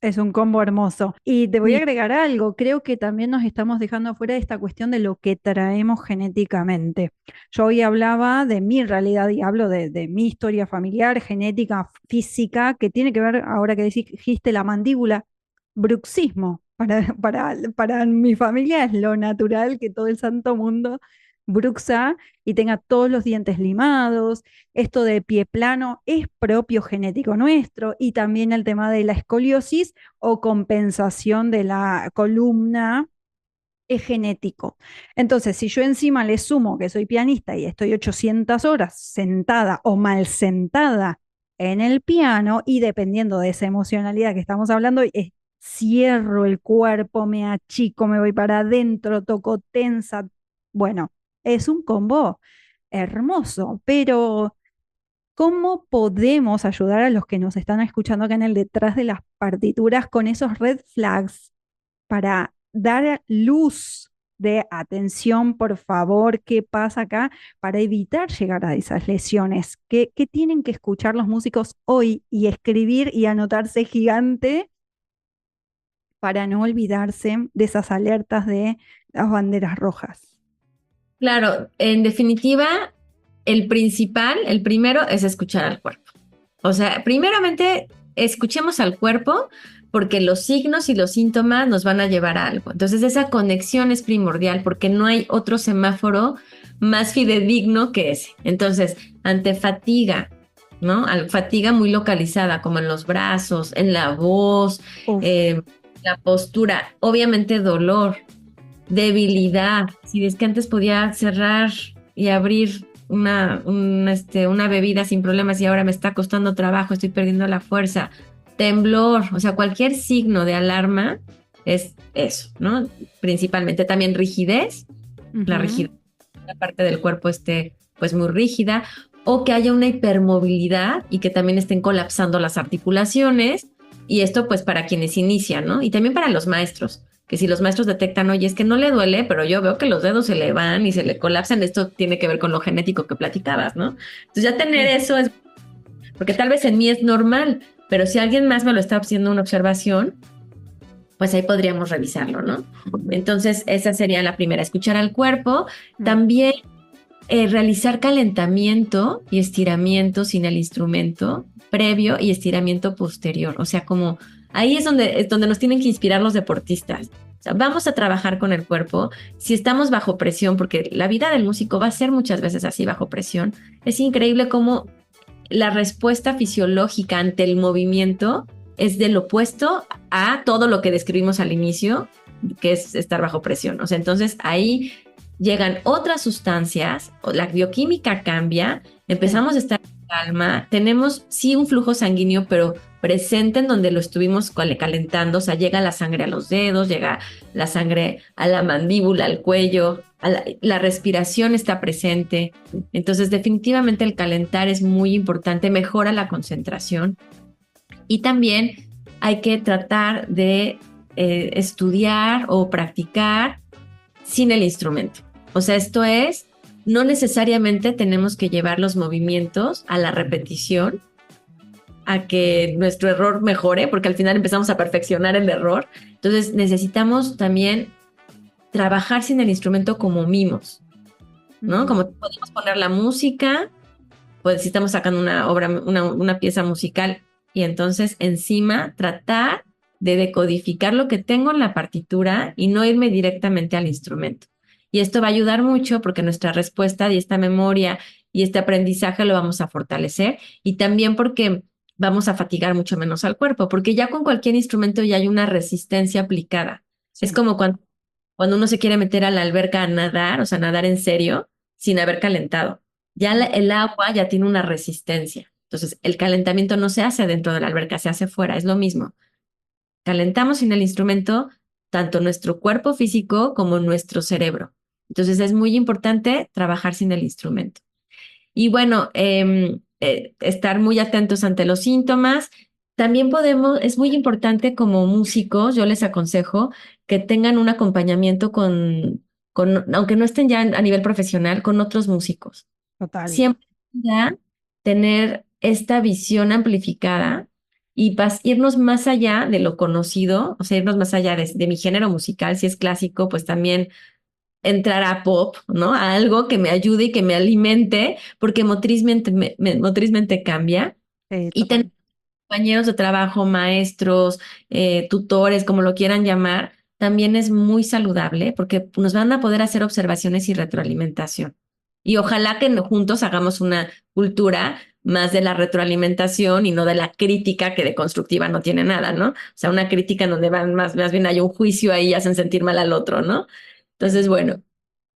S1: Es un combo hermoso. Y te voy a
S2: sí,
S1: agregar algo, creo que también nos estamos dejando afuera de esta cuestión de lo que traemos genéticamente. Yo hoy hablaba de mi realidad y hablo de mi historia familiar, genética, física, que tiene que ver, ahora que dijiste la mandíbula, bruxismo. Para mi familia es lo natural que todo el santo mundo bruxa y tenga todos los dientes limados. Esto de pie plano es propio genético nuestro y también el tema de la escoliosis o compensación de la columna es genético. Entonces, si yo encima le sumo que soy pianista y estoy 800 horas sentada o mal sentada en el piano y dependiendo de esa emocionalidad que estamos hablando, cierro el cuerpo, me achico, me voy para adentro, toco tensa. Bueno, es un combo hermoso, pero ¿cómo podemos ayudar a los que nos están escuchando acá en el detrás de las partituras con esos red flags para dar luz de atención, por favor, qué pasa acá para evitar llegar a esas lesiones? ¿Qué tienen que escuchar los músicos hoy y escribir y anotarse gigante para no olvidarse de esas alertas de las banderas rojas?
S2: claro, en definitiva, el principal, el primero es escuchar al cuerpo. O sea, primeramente, escuchemos al cuerpo porque los signos y los síntomas nos van a llevar a algo. Entonces, esa conexión es primordial porque no hay otro semáforo más fidedigno que ese. Entonces, ante fatiga, ¿no? Fatiga muy localizada, como en los brazos, en la voz,
S1: Uf,
S2: eh, la postura, obviamente dolor, debilidad. Si es que antes podía cerrar y abrir una bebida sin problemas y ahora me está costando trabajo, estoy perdiendo la fuerza, temblor, o sea, cualquier signo de alarma es eso, ¿no? Principalmente también rigidez, la
S1: ujú,
S2: rigidez, la parte del cuerpo esté pues muy rígida o que haya una hipermovilidad y que también estén colapsando las articulaciones y esto pues para quienes inician, ¿no? Y también para los maestros que si los maestros detectan, oye, es que no le duele, pero yo veo que los dedos se le van y se le colapsan, esto tiene que ver con lo genético que platicabas, ¿no? Entonces ya tener
S1: sí.
S2: eso es, porque tal vez en mí es normal, pero si alguien más me lo está haciendo una observación, pues ahí podríamos revisarlo, ¿no? Entonces esa sería la primera, escuchar al cuerpo,
S1: Mm.
S2: también realizar calentamiento y estiramiento sin el instrumento previo y estiramiento posterior. O sea, como ahí es donde nos tienen que inspirar los deportistas. O sea, vamos a trabajar con el cuerpo. Si estamos bajo presión, porque la vida del músico va a ser muchas veces así bajo presión, es increíble cómo la respuesta fisiológica ante el movimiento es del opuesto a todo lo que describimos al inicio, que es estar bajo presión. O sea, entonces ahí llegan otras sustancias, la bioquímica cambia,
S1: Sí.
S2: empezamos a estar en calma, tenemos sí un flujo sanguíneo, pero presente en donde lo estuvimos calentando, o sea, llega la sangre a los dedos, llega la sangre a la mandíbula, al cuello, la respiración está presente. Entonces, definitivamente el calentar es muy importante, mejora la concentración y también hay que tratar de estudiar o practicar sin el instrumento. O sea, esto es, no necesariamente tenemos que llevar los movimientos a la repetición, a que nuestro error mejore, porque al final empezamos a perfeccionar el error. Entonces necesitamos también trabajar sin el instrumento como mimos, ¿no?
S1: Ujú.
S2: Como podemos poner la música, pues si estamos sacando una obra, una pieza musical, y entonces encima tratar de decodificar lo que tengo en la partitura y no irme directamente al instrumento. Y esto va a ayudar mucho porque nuestra respuesta y esta memoria y este aprendizaje lo vamos a fortalecer y también porque vamos a fatigar mucho menos al cuerpo, porque ya con cualquier instrumento ya hay una resistencia aplicada. Es
S1: Sí.
S2: como cuando uno se quiere meter a la alberca a nadar, o sea, nadar en serio, sin haber calentado. Ya el agua ya tiene una resistencia. Entonces, el calentamiento no se hace dentro de la alberca, se hace fuera, es lo mismo. Calentamos sin el instrumento tanto nuestro cuerpo físico como nuestro cerebro. Entonces, es muy importante trabajar sin el instrumento. Y bueno, estar muy atentos ante los síntomas. También es muy importante como músicos, yo les aconsejo que tengan un acompañamiento aunque no estén ya a nivel profesional, con otros músicos.
S1: Total.
S2: Siempre ya tener esta visión amplificada y irnos más allá de lo conocido, o sea, irnos más allá de mi género musical, si es clásico, pues también entrar a pop, ¿no? A algo que me ayude y que me alimente, porque motrizmente, motrizmente cambia. Y tener
S1: Total.
S2: compañeros de trabajo, maestros, tutores, como lo quieran llamar, también es muy saludable porque nos van a poder hacer observaciones y retroalimentación. Y ojalá que juntos hagamos una cultura más de la retroalimentación y no de la crítica que de constructiva no tiene nada, ¿no? O sea, una crítica en donde más bien hay un juicio ahí y hacen sentir mal al otro, ¿no?
S1: Sí.
S2: Entonces, bueno,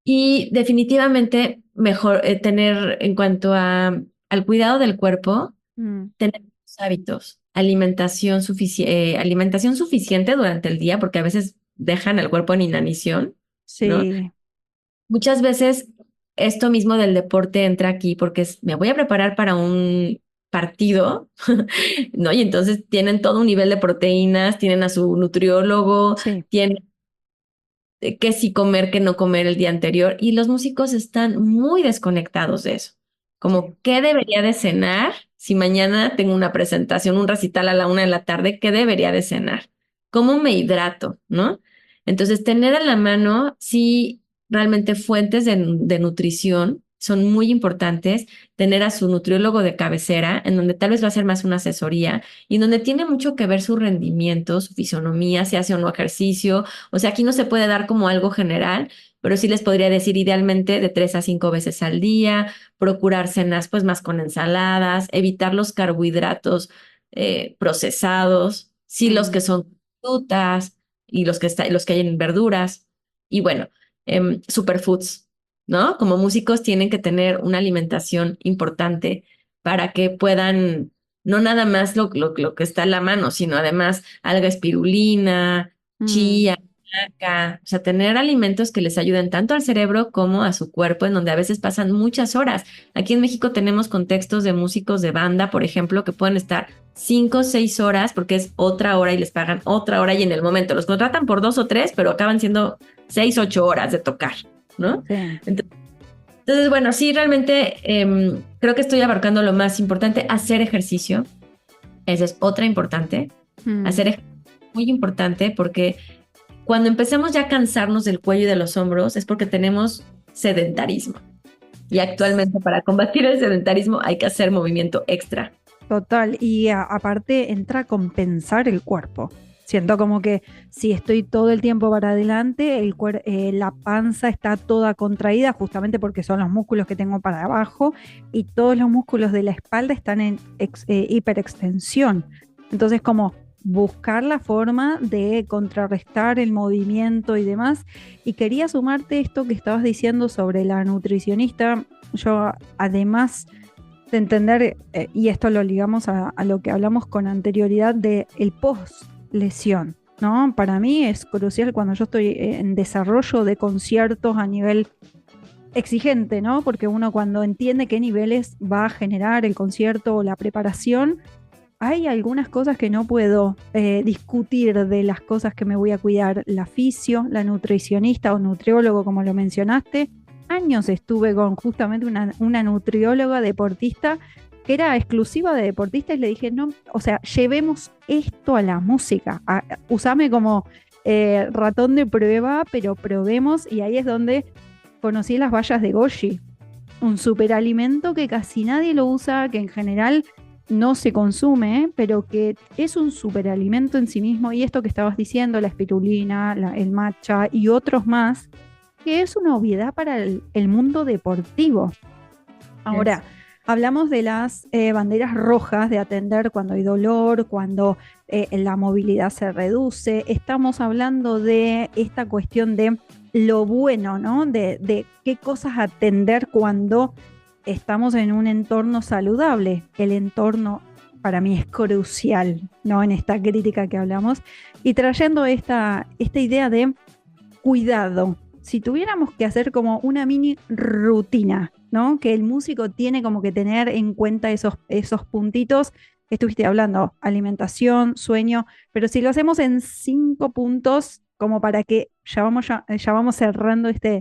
S2: y definitivamente mejor tener en cuanto al cuidado del cuerpo,
S1: Mm,
S2: tener buenos hábitos, alimentación suficiente durante el día, porque a veces dejan el cuerpo en inanición, ¿no?
S1: sí.
S2: Muchas veces esto mismo del deporte entra aquí porque me voy a preparar para un partido, ¿no? Y entonces tienen todo un nivel de proteínas, tienen a su nutriólogo,
S1: Sí.
S2: tienen qué sí comer, qué no comer el día anterior. Y los músicos están muy desconectados de eso.
S1: Sí.
S2: Como, ¿qué debería de cenar si mañana tengo una presentación, un recital a la 1 de la tarde? ¿Qué debería de cenar? ¿Cómo me hidrato? ¿No? Entonces, tener a la mano, sí, realmente fuentes de nutrición son muy importantes. Tener a su nutriólogo de cabecera, en donde tal vez va a ser más una asesoría y en donde tiene mucho que ver su rendimiento, su fisonomía, si hace o no ejercicio. O sea, aquí no se puede dar como algo general, pero sí les podría decir idealmente de 3 a 5 veces al día, procurar cenas pues más con ensaladas, evitar los carbohidratos procesados, sí los
S1: Mm,
S2: que son frutas y los que hay en verduras. Y bueno, superfoods, ¿no? Como músicos tienen que tener una alimentación importante para que puedan, no nada más lo que está en la mano, sino además alga espirulina,
S1: mm,
S2: chía, maca, o sea, tener alimentos que les ayuden tanto al cerebro como a su cuerpo, en donde a veces pasan muchas horas. Aquí en México tenemos contextos de músicos de banda, por ejemplo, que pueden estar 5 o 6 horas porque es otra hora y les pagan otra hora y en el momento los contratan por 2 o 3, pero acaban siendo 6 o 8 horas de tocar, ¿no?
S1: sí.
S2: Entonces, bueno, sí, realmente creo que estoy abarcando lo más importante, hacer ejercicio. Esa es otra importante.
S1: Mm.
S2: Hacer ejercicio es muy importante porque cuando empezamos ya a cansarnos del cuello y de los hombros es porque tenemos sedentarismo. Y actualmente para combatir el sedentarismo hay que hacer movimiento extra.
S1: Total, y aparte entra a compensar el cuerpo. Siento como que si estoy todo el tiempo para adelante, la panza está toda contraída justamente porque son los músculos que tengo para abajo y todos los músculos de la espalda están en hiperextensión. Entonces, como buscar la forma de contrarrestar el movimiento y demás. Y quería sumarte esto que estabas diciendo sobre la nutricionista. Yo además de entender, y esto lo ligamos a lo que hablamos con anterioridad de el post lesión, ¿no? Para mí es crucial cuando yo estoy en desarrollo de conciertos a nivel exigente, ¿no? Porque uno cuando entiende qué niveles va a generar el concierto o la preparación, hay algunas cosas que no puedo discutir de las cosas que me voy a cuidar. La fisio, la nutricionista o nutriólogo, como lo mencionaste. Años estuve con justamente una nutrióloga deportista que era exclusiva de deportistas y le dije, no, o sea, llevemos esto a la música. Usame como ratón de prueba, pero probemos. Y ahí es donde conocí las bayas de goji, un superalimento que casi nadie lo usa, que en general no se consume, pero que es un superalimento en sí mismo. Y esto que estabas diciendo, la espirulina, el matcha y otros más, que es una obviedad para el mundo deportivo.
S2: Yes.
S1: Ahora, hablamos de las banderas rojas de atender cuando hay dolor, cuando la movilidad se reduce. Estamos hablando de esta cuestión de lo bueno, ¿no? De qué cosas atender cuando estamos en un entorno saludable. El entorno para mí es crucial, ¿no? En esta crítica que hablamos. Y trayendo esta idea de cuidado, si tuviéramos que hacer como una mini rutina, ¿no? Que el músico tiene como que tener en cuenta esos puntitos que estuviste hablando, alimentación, sueño, pero si lo hacemos en 5 puntos, como para que ya vamos cerrando esta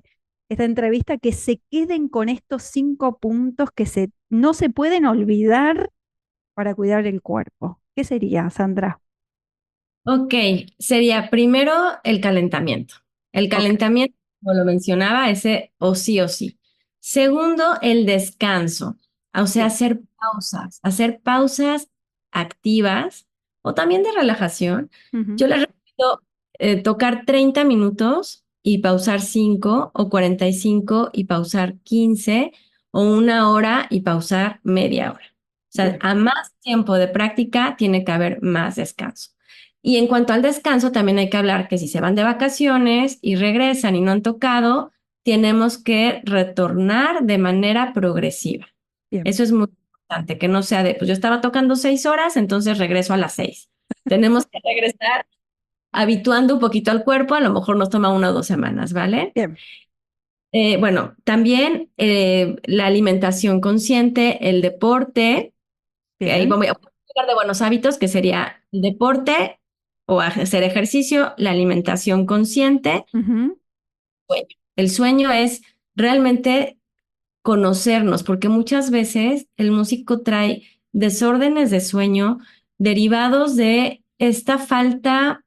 S1: entrevista, que se queden con estos 5 puntos que no se pueden olvidar para cuidar el cuerpo. ¿Qué sería, Sandra?
S2: Ok, sería primero el calentamiento. El
S1: Ok.
S2: calentamiento, como lo mencionaba, ese o sí o sí. Segundo, el descanso, o sea,
S1: Bien.
S2: hacer pausas activas o también de relajación.
S1: Ujú.
S2: Yo les recomiendo tocar 30 minutos y pausar 5 o 45 y pausar 15 o 1 hora y pausar media hora. O sea,
S1: Bien.
S2: a más tiempo de práctica tiene que haber más descanso. Y en cuanto al descanso, también hay que hablar que si se van de vacaciones y regresan y no han tocado, tenemos que retornar de manera progresiva.
S1: Bien.
S2: Eso es muy importante, que no sea de, pues yo estaba tocando 6 horas, entonces regreso a las 6. Tenemos que regresar habituando un poquito al cuerpo, a lo mejor nos toma 1 o 2 semanas, ¿vale?
S1: Bien.
S2: Bueno, también la alimentación consciente, el deporte, que ahí
S1: Bien.
S2: voy a hablar de buenos hábitos, que sería el deporte o hacer ejercicio, la alimentación consciente,
S1: Ujú.
S2: sueño. El sueño es realmente conocernos, porque muchas veces el músico trae desórdenes de sueño derivados de esta falta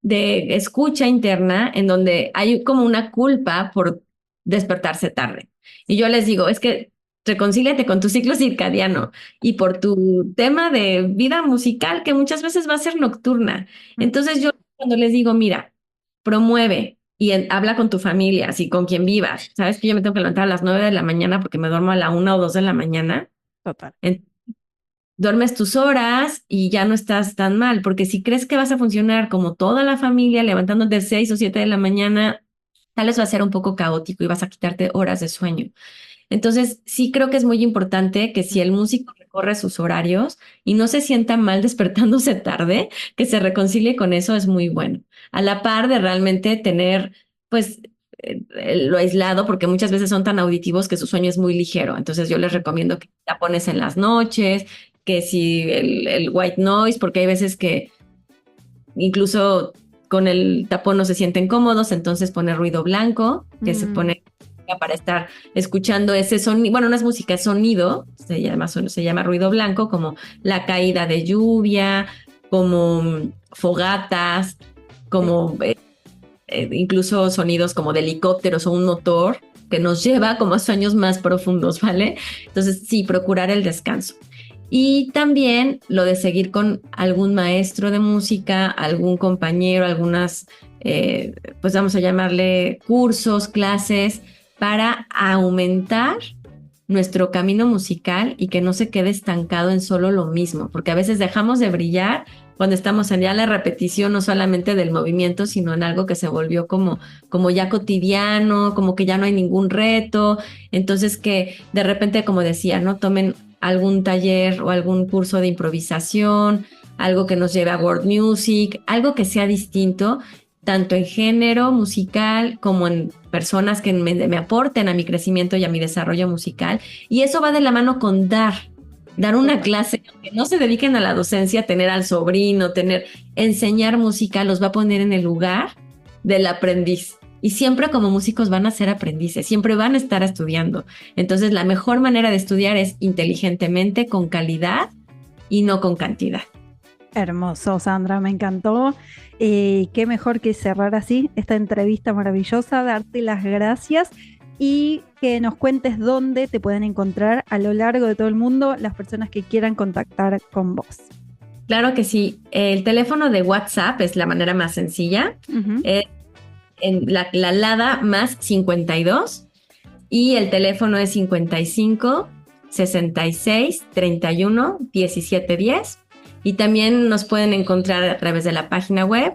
S2: de escucha interna en donde hay como una culpa por despertarse tarde. Y yo les digo, es que reconcíliate con tu ciclo circadiano y por tu tema de vida musical que muchas veces va a ser nocturna. Entonces yo cuando les digo, mira, promueve y habla con tu familia, así con quien vivas. Sabes que yo me tengo que levantar a las 9 de la mañana porque me duermo a la 1 o 2 de la mañana.
S1: Total.
S2: Duermes tus horas y ya no estás tan mal, porque si crees que vas a funcionar como toda la familia, levantándote de 6 o 7 de la mañana, tal vez va a ser un poco caótico y vas a quitarte horas de sueño. Entonces, sí creo que es muy importante que si el músico recorre sus horarios y no se sienta mal despertándose tarde, que se reconcilie con eso es muy bueno. A la par de realmente tener, pues, lo aislado, porque muchas veces son tan auditivos que su sueño es muy ligero. Entonces, yo les recomiendo que la pones en las noches, que si el white noise, porque hay veces que incluso con el tapón no se sienten cómodos, entonces pone ruido blanco, que se
S1: Mm.
S2: pone para estar escuchando ese sonido, bueno, no es música, es sonido, se llama ruido blanco, como la caída de lluvia, como fogatas,
S1: Bien.
S2: como incluso sonidos como de helicópteros o un motor que nos lleva como a sueños más profundos, ¿vale? Entonces, sí, procurar el descanso. Y también lo de seguir con algún maestro de música, algún compañero, algunas, pues vamos a llamarle cursos, clases, para aumentar nuestro camino musical y que no se quede estancado en solo lo mismo, porque a veces dejamos de brillar cuando estamos en ya la repetición, no solamente del movimiento, sino en algo que se volvió como ya cotidiano, como que ya no hay ningún reto. Entonces que de repente, como decía, ¿no? Tomen algún taller o algún curso de improvisación, algo que nos lleve a world music, algo que sea distinto, tanto en género musical como en personas que me aporten a mi crecimiento y a mi desarrollo musical. Y eso va de la mano con dar una
S1: Total.
S2: clase, que no se dediquen a la docencia, tener al sobrino, enseñar música, los va a poner en el lugar del aprendiz. Y siempre como músicos van a ser aprendices, siempre van a estar estudiando. Entonces la mejor manera de estudiar es inteligentemente, con calidad y no con cantidad.
S1: Hermoso, Sandra, me encantó. Qué mejor que cerrar así esta entrevista maravillosa, darte las gracias y que nos cuentes dónde te pueden encontrar a lo largo de todo el mundo las personas que quieran contactar con vos.
S2: Claro que sí. El teléfono de WhatsApp es la manera más sencilla.
S1: Ujú.
S2: En la LADA más 52 y el teléfono es 55 66 31 17 10. Y también nos pueden encontrar a través de la página web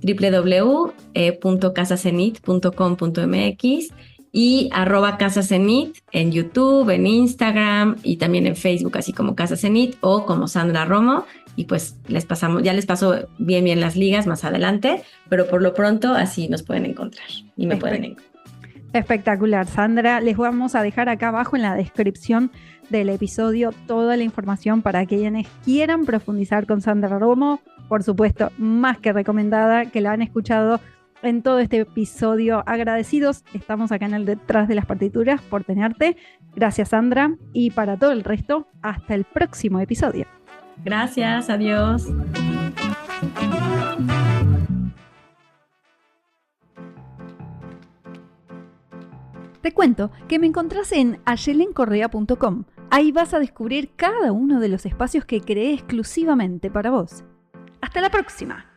S2: www.casacenit.com.mx y @Casa Cenit en YouTube, en Instagram y también en Facebook, así como Casa Cenit o como Sandra Romo. Y pues ya les paso bien las ligas más adelante, pero por lo pronto así nos pueden encontrar y me pueden encontrar.
S1: Espectacular, Sandra. Les vamos a dejar acá abajo en la descripción del episodio toda la información para quienes quieran profundizar con Sandra Romo. Por supuesto, más que recomendada, que la han escuchado en todo este episodio. Agradecidos estamos acá en el Detrás de las Partituras por tenerte. Gracias, Sandra. Y para todo el resto, hasta el próximo episodio.
S2: Gracias, adiós.
S1: Te cuento que me encontrás en ayelencorrea.com. Ahí vas a descubrir cada uno de los espacios que creé exclusivamente para vos. ¡Hasta la próxima!